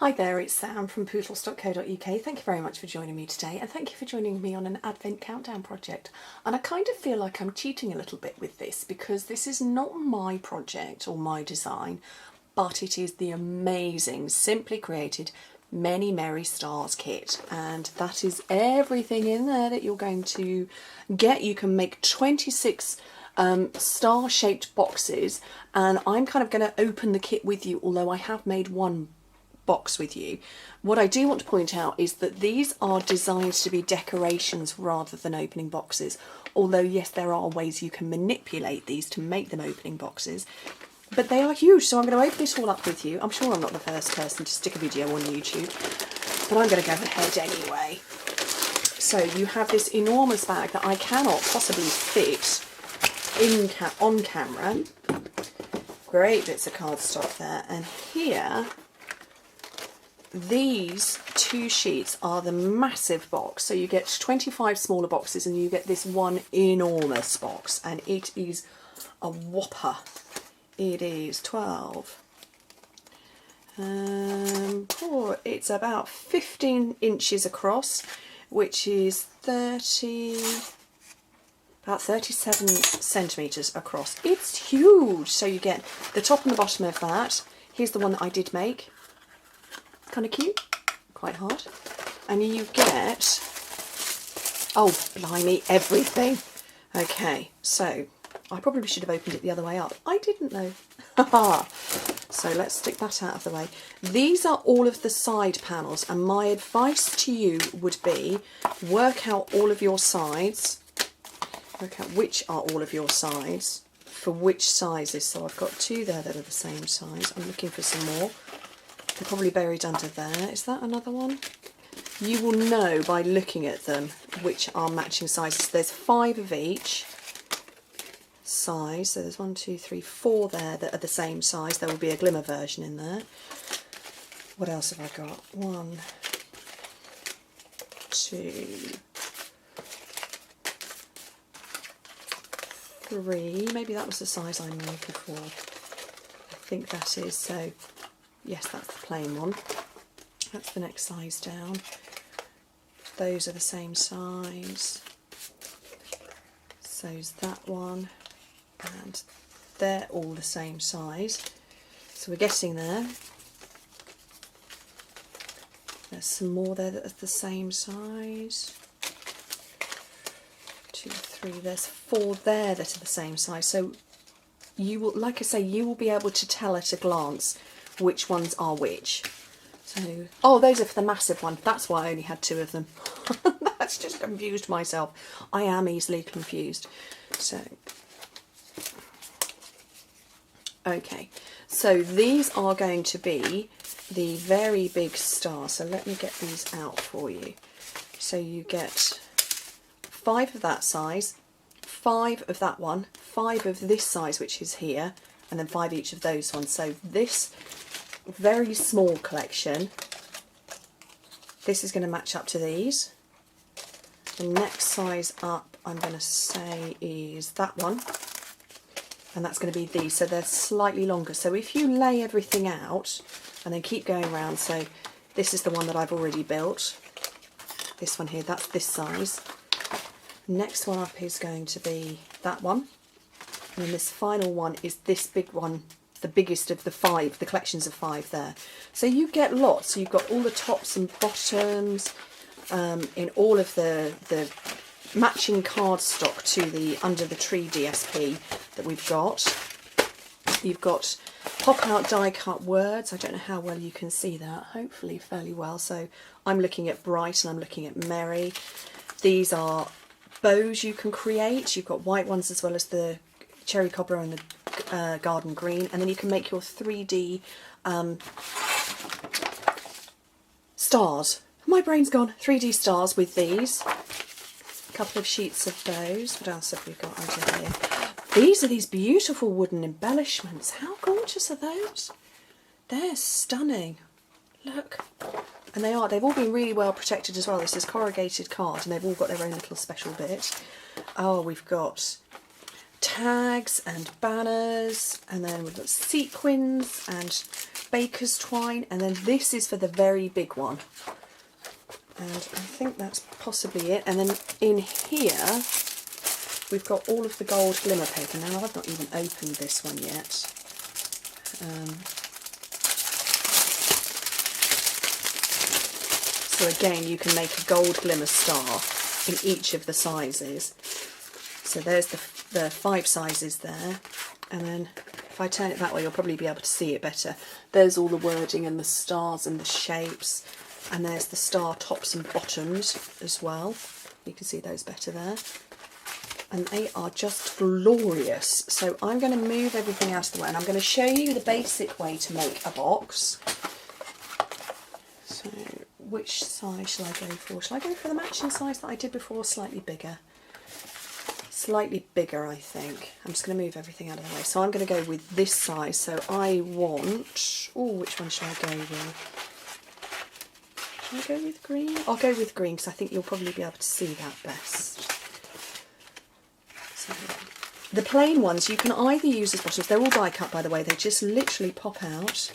Hi there, it's Sam from Pootles.co.uk. Thank you very much for joining me today, and thank you for joining me on an Advent Countdown project. And I kind of feel like I'm cheating a little bit with this because this is not my project or my design, but it is the amazing, simply created Many Merry Stars kit, and that is everything in there that you're going to get. You can make 26 star-shaped boxes, and I'm kind of going to open the kit with you, although I have made one box with you. What I do want to point out is that these are designed to be decorations rather than opening boxes, although yes, there are ways you can manipulate these to make them opening boxes, but they are huge. So I'm going to open it all up with you. I'm sure I'm not the first person to stick a video on YouTube, but I'm going to go ahead anyway. So you have this enormous bag that I cannot possibly fit on camera. Great bits of cardstock there, and here these two sheets are the massive box. So you get 25 smaller boxes and you get this one enormous box, and it is a whopper. It is 12. It's about 15 inches across, which is about 37 centimetres across. It's huge. So you get the top and the bottom of that. Here's the one that I did make. Kind of cute, quite hard. And you get, oh blimey, everything. Okay, so I probably should have opened it the other way up. I didn't know. So let's stick that out of the way. These are all of the side panels, and my advice to you would be work out all of your sides. Work out which are all of your sides for which sizes. So I've got two there that are the same size. I'm looking for some more. They're probably buried under there. Is that another one? You will know by looking at them which are matching sizes. There's 5 of each size. So there's 1, 2, 3, 4 there that are the same size. There will be a glimmer version in there. What else have I got? 1, 2, 3. Maybe that was the size I'm looking for. I think that is. So yes, that's the plain one. That's the next size down. Those are the same size. So's that one. And they're all the same size. So we're getting there. There's some more there that are the same size. 2, 3, there's 4 there that are the same size. So you will, like I say, you will be able to tell at a glance which ones are which. So, oh, those are for the massive one. That's why I only had 2 of them. That's just confused myself. I am easily confused. So, okay. So these are going to be the very big stars. So let me get these out for you. So you get 5 of that size, 5 of that one, 5 of this size, which is here, and then 5 each of those ones. So this very small collection, this is going to match up to these. The next size up, I'm going to say, is that one, and that's going to be these. So they're slightly longer. So if you lay everything out and then keep going around, so this is the one that I've already built. This one here, that's this size. Next one up is going to be that one, and then this final one is this big one, the biggest of the 5, the collections of 5 there. So you get lots. So you've got all the tops and bottoms in all of the matching cardstock to the Under the Tree DSP that we've got. You've got pop out die cut words. I don't know how well you can see that, hopefully fairly well. So I'm looking at bright and I'm looking at merry. These are bows you can create. You've got white ones as well as the cherry copper and the garden green, and then you can make your 3D stars. My brain's gone. 3D stars with these. A couple of sheets of those. What else have we got under here? These are these beautiful wooden embellishments. How gorgeous are those? They're stunning. Look. And they've all been really well protected as well. This is corrugated card and they've all got their own little special bit. Oh, we've got tags and banners, and then we've got sequins and baker's twine, and then this is for the very big one. And I think that's possibly it. And then in here we've got all of the gold glimmer paper. Now I've not even opened this one yet. So again, you can make a gold glimmer star in each of the sizes. So there's the 5 sizes there, and then if I turn it that way you'll probably be able to see it better. There's all the wording and the stars and the shapes, and there's the star tops and bottoms as well. You can see those better there. And they are just glorious. So I'm going to move everything out of the way, and I'm going to show you the basic way to make a box. So which size shall I go for? Shall I go for the matching size that I did before, slightly bigger? Slightly bigger, I think. I'm just going to move everything out of the way. So I'm going to go with this size. So I want... Oh, which one should I go with? Should I go with green? I'll go with green because I think you'll probably be able to see that best. So, the plain ones you can either use as bottoms. They're all die cut, by the way. They just literally pop out.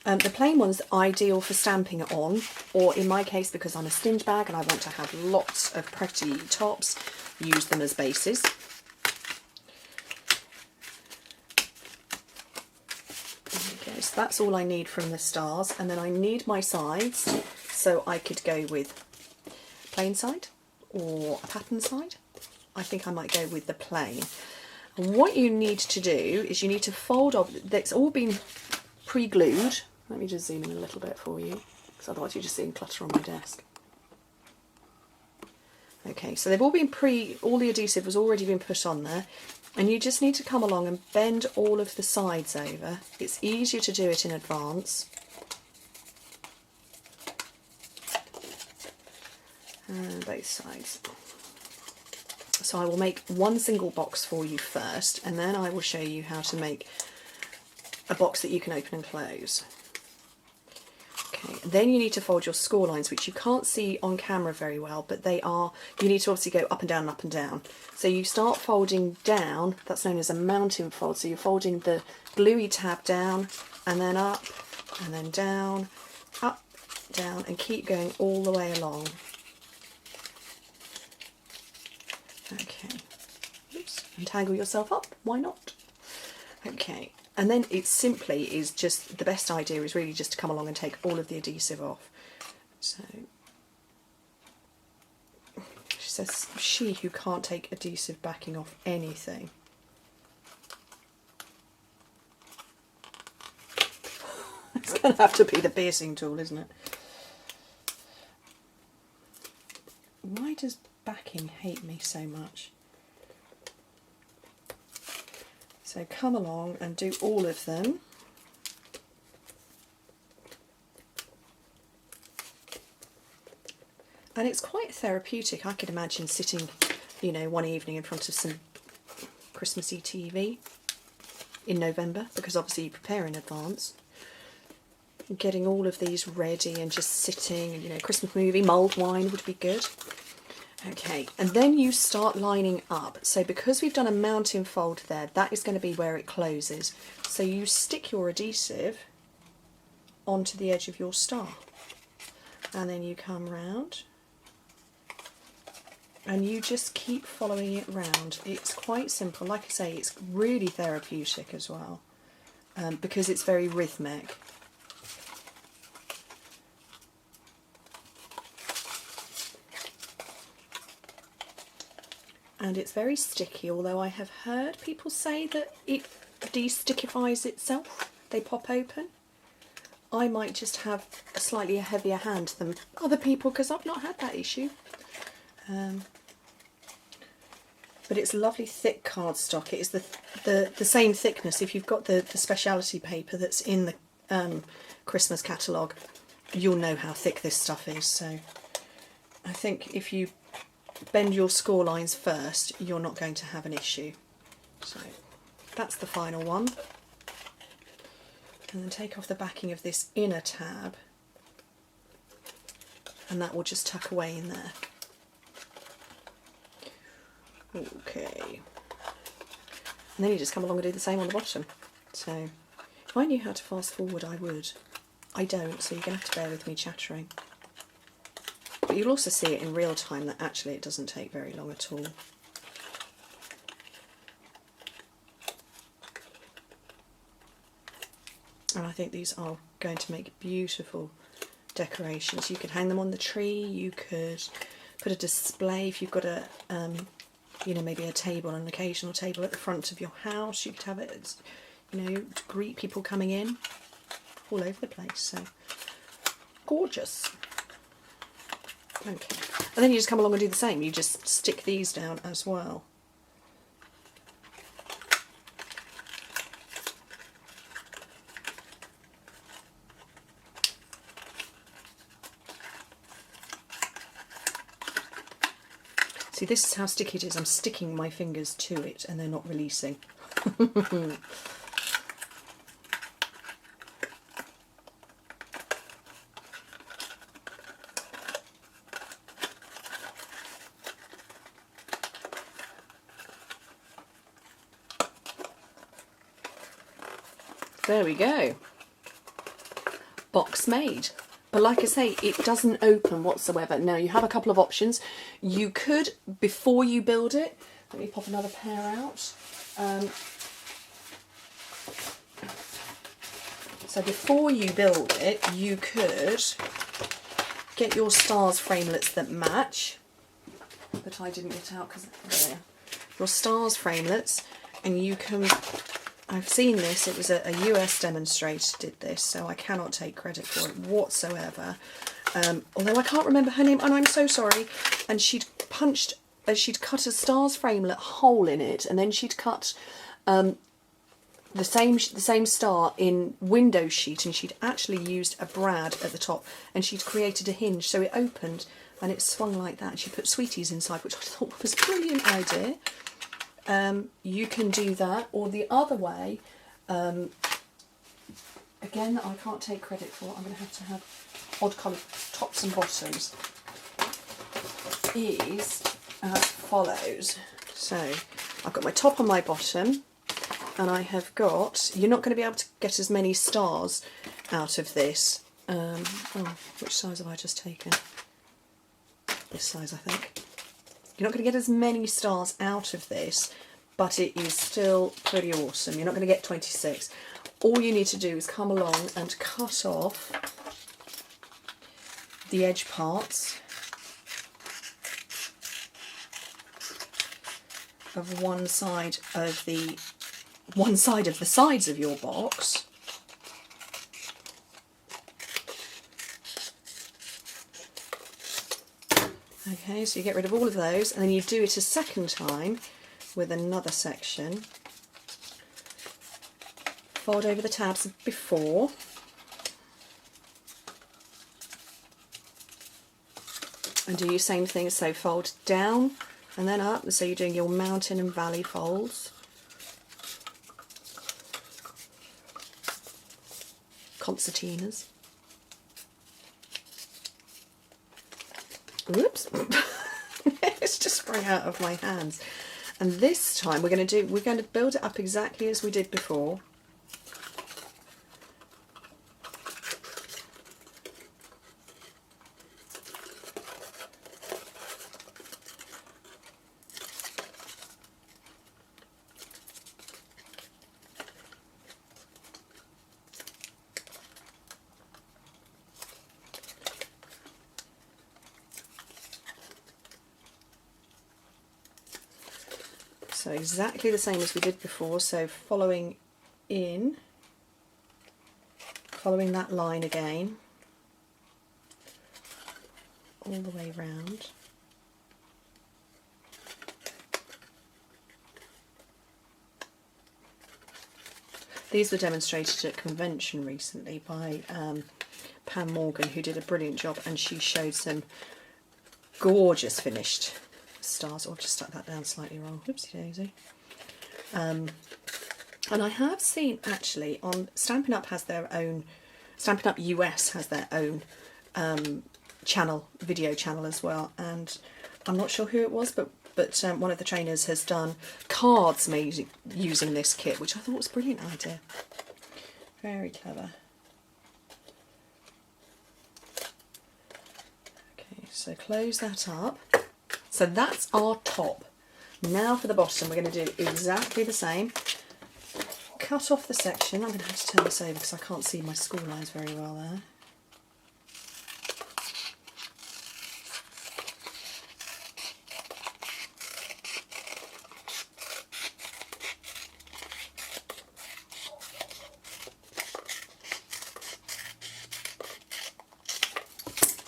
The plain ones are ideal for stamping it on, or in my case, because I'm a stinge bag and I want to have lots of pretty tops, use them as bases. Okay, so that's all I need from the stars, and then I need my sides, so I could go with plain side or a pattern side. I think I might go with the plain. And what you need to do is you need to fold off, that's all been pre-glued. Let me just zoom in a little bit for you, because otherwise you're just seeing clutter on my desk. Okay, so they've all been all the adhesive has already been put on there, and you just need to come along and bend all of the sides over. It's easier to do it in advance. And both sides. So I will make one single box for you first, and then I will show you how to make a box that you can open and close. Okay, then you need to fold your score lines, which you can't see on camera very well, but they are, you need to obviously go up and down and up and down. So you start folding down, that's known as a mountain fold, so you're folding the gluey tab down, and then up, and then down, up, down, and keep going all the way along. Okay, oops, untangle yourself up, why not? Okay. And then it simply is just, the best idea is really just to come along and take all of the adhesive off. So, she says, she who can't take adhesive backing off anything. It's going to have to be the piercing tool, isn't it? Why does backing hate me so much? So come along and do all of them. And it's quite therapeutic. I could imagine sitting, you know, one evening in front of some Christmassy TV in November, because obviously you prepare in advance. Getting all of these ready and just sitting, you know, Christmas movie, mulled wine would be good. Okay, and then you start lining up. So because we've done a mountain fold there, that is going to be where it closes. So you stick your adhesive onto the edge of your star, and then you come round and you just keep following it round. It's quite simple. Like I say, it's really therapeutic as well, because it's very rhythmic. And it's very sticky, although I have heard people say that it de-stickifies itself. They pop open. I might just have a slightly heavier hand than other people because I've not had that issue. But it's lovely thick cardstock. It is the same thickness. If you've got the speciality paper that's in the Christmas catalogue, you'll know how thick this stuff is. So I think if you bend your score lines first, you're not going to have an issue. So that's the final one. And then take off the backing of this inner tab, and that will just tuck away in there. Okay. And then you just come along and do the same on the bottom. So if I knew how to fast forward, I would. I don't, so you're going to have to bear with me chattering. But you'll also see it in real time that actually it doesn't take very long at all. And I think these are going to make beautiful decorations. You could hang them on the tree, you could put a display if you've got a, you know, maybe a table, an occasional table at the front of your house. You could have it, you know, to greet people coming in, all over the place. So gorgeous. Okay, and then you just come along and do the same. You just stick these down as well. See, this is how sticky it is. I'm sticking my fingers to it and they're not releasing. There we go. Box made. But like I say, it doesn't open whatsoever. Now you have a couple of options. You could, before you build it, let me pop another pair out. So before you build it, you could get your stars framelits that match. But I didn't get out because there. Your stars framelits, and you can. I've seen this, it was a US demonstrator did this, so I cannot take credit for it whatsoever. Although I can't remember her name, and I'm so sorry. And she'd cut a stars framelit hole in it, and then she'd cut the same star in window sheet, and she'd actually used a brad at the top, and she'd created a hinge, so it opened and it swung like that. And she put sweeties inside, which I thought was a brilliant idea. You can do that, or the other way, again, that I can't take credit for, I'm going to have odd coloured tops and bottoms, is as follows. So I've got my top and my bottom, and I have got, you're not going to be able to get as many stars out of this. Oh, which size have I just taken? This size, I think. You're not going to get as many stars out of this, but it is still pretty awesome. You're not going to get 26. All you need to do is come along and cut off the edge parts of one side of the sides of your box. Okay, so you get rid of all of those, and then you do it a second time with another section. Fold over the tabs before. And do your same thing, so fold down and then up, so you're doing your mountain and valley folds. Concertinas. Whoops, it's just sprung out of my hands. And this time we're going to build it up exactly as we did before. So exactly the same as we did before, so following that line again, all the way round. These were demonstrated at convention recently by Pam Morgan, who did a brilliant job, and she showed some gorgeous finished stars. Or just stuck that down slightly wrong. Whoopsie daisy. And I have seen actually on Stampin' Up has their own, Stampin' Up US has their own channel, video channel as well. And I'm not sure who it was, but but one of the trainers has done cards made using this kit, which I thought was a brilliant idea. Very clever. Okay, so close that up. So that's our top. Now for the bottom, we're going to do exactly the same. Cut off the section. I'm going to have to turn this over because I can't see my school lines very well there.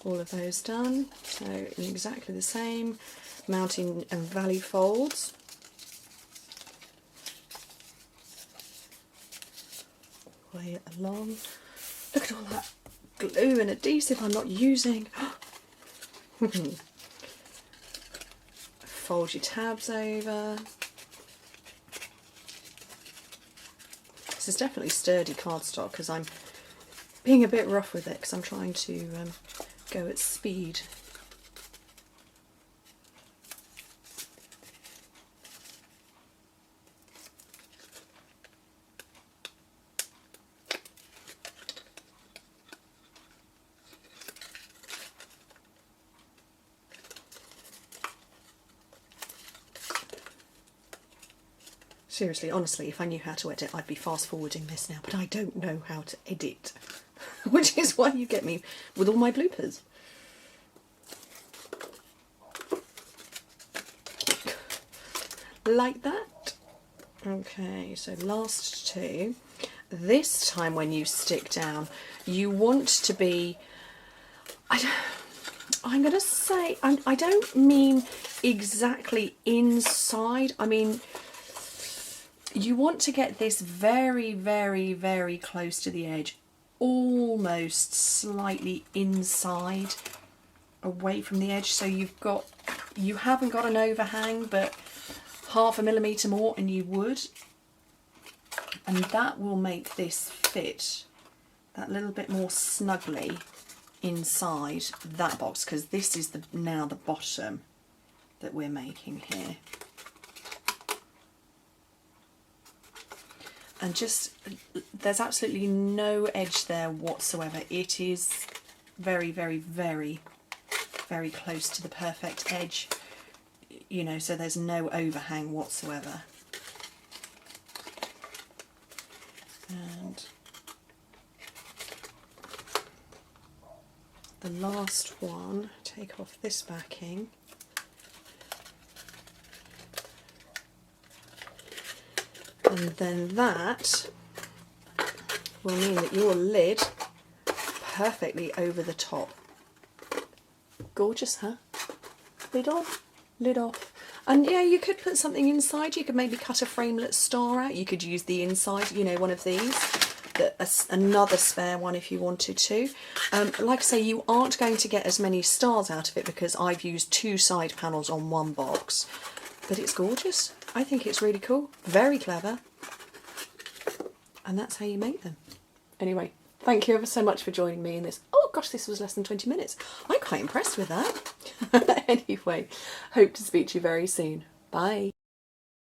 All of those done, so in exactly the same mountain and valley folds. All the way along. Look at all that glue and adhesive I'm not using. Fold your tabs over. This is definitely sturdy cardstock because I'm being a bit rough with it because I'm trying to go at speed. Seriously, honestly, if I knew how to edit, I'd be fast forwarding this now, but I don't know how to edit. Which is why you get me with all my bloopers. Like that. Okay, so last two. This time when you stick down, you want to be... I'm going to say, I don't mean exactly inside. I mean, you want to get this very, very, very close to the edge. Almost slightly inside, away from the edge, so you haven't got an overhang, but 0.5 millimetre more and you would, and that will make this fit that little bit more snugly inside that box, because this is now the bottom that we're making here. And just, there's absolutely no edge there whatsoever. It is very, very, very, very close to the perfect edge, you know, so there's no overhang whatsoever. And the last one, take off this backing. And then that will mean that your lid perfectly over the top. Gorgeous, huh? Lid on, lid off. And yeah, you could put something inside. You could maybe cut a framelit star out. You could use the inside, you know, one of these. Another spare one if you wanted to. Like I say, you aren't going to get as many stars out of it because I've used 2 side panels on one box. But it's gorgeous. I think it's really cool. Very clever. And that's how you make them. Anyway, thank you ever so much for joining me in this. Oh gosh, this was less than 20 minutes. I'm quite impressed with that. Anyway, hope to speak to you very soon. Bye.